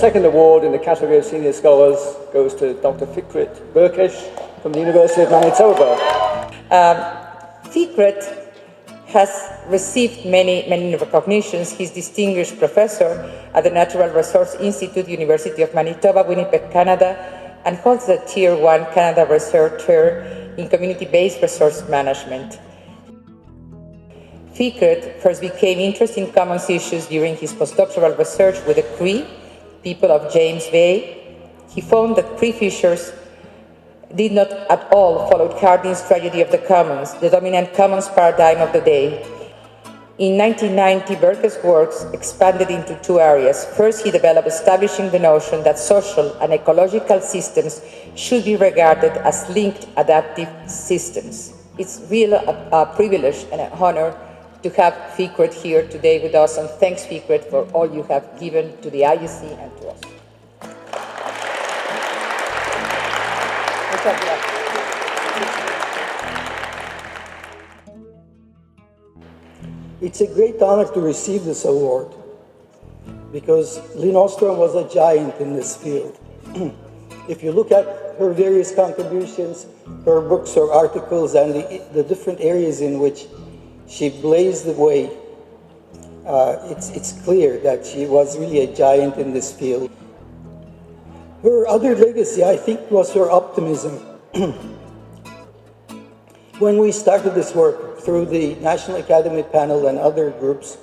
second award in the category of senior scholars goes to Dr. Fikret Berkes from the University of Manitoba. Fikret has received many recognitions. He's distinguished professor at the Natural Resource Institute, University of Manitoba, Winnipeg, Canada, and holds the Tier 1 Canada Research Chair in Community-Based Resource Management. Fikret first became interested in commons issues during his postdoctoral research with the Cree, people of James Bay. He found that Cree fishers did not at all follow Hardin's tragedy of the commons, the dominant commons paradigm of the day. In 1990, Berkes' works expanded into two areas. First, he developed establishing the notion that social and ecological systems should be regarded as linked adaptive systems. It's really a privilege and an honor to have Fikret here today with us, and thanks, Fikret, for all you have given to the IUC and to us. It's a great honor to receive this award because Elinor Ostrom was a giant in this field. If you look at her various contributions, her books, her articles, and the different areas in which she blazed the way, it's clear that she was really a giant in this field. Her other legacy, I think, was her optimism. When we started this work through the National Academy panel and other groups,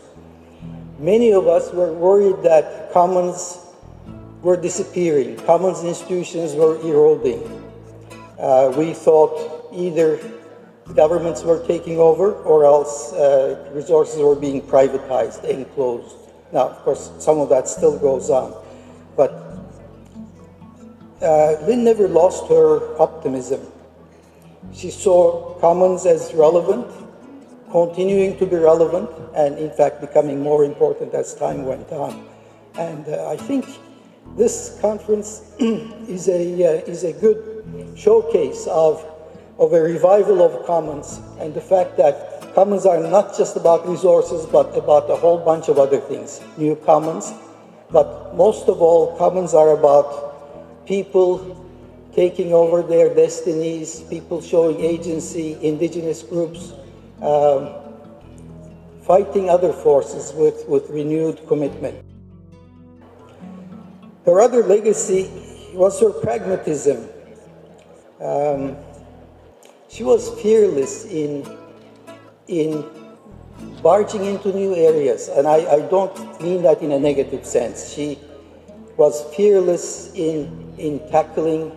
many of us were worried that commons were disappearing, commons institutions were eroding. We thought either governments were taking over or else resources were being privatized, enclosed. Now, of course, some of that still goes on, but Lynn never lost her optimism. She saw commons as relevant, continuing to be relevant, and in fact becoming more important as time went on. And I think this conference is a good showcase of a revival of commons and the fact that commons are not just about resources but about a whole bunch of other things, new commons. But most of all, commons are about people taking over their destinies, people showing agency, indigenous groups, fighting other forces with renewed commitment. Her other legacy was her pragmatism. She was fearless in barging into new areas, and I don't mean that in a negative sense. She was fearless in tackling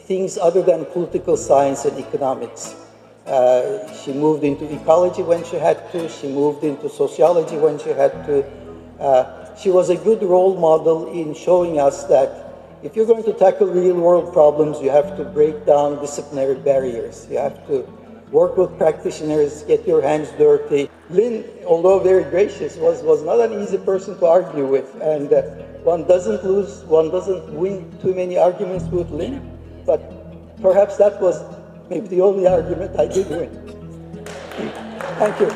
things other than political science and economics. She moved into ecology when she had to. She moved into sociology when she had to. She was a good role model in showing us that if you're going to tackle real-world problems, you have to break down disciplinary barriers. You have to work with practitioners, get your hands dirty. Lynn, although very gracious, was not an easy person to argue with, and one doesn't win too many arguments with Lynn, but perhaps that was maybe the only argument I did win. Thank you.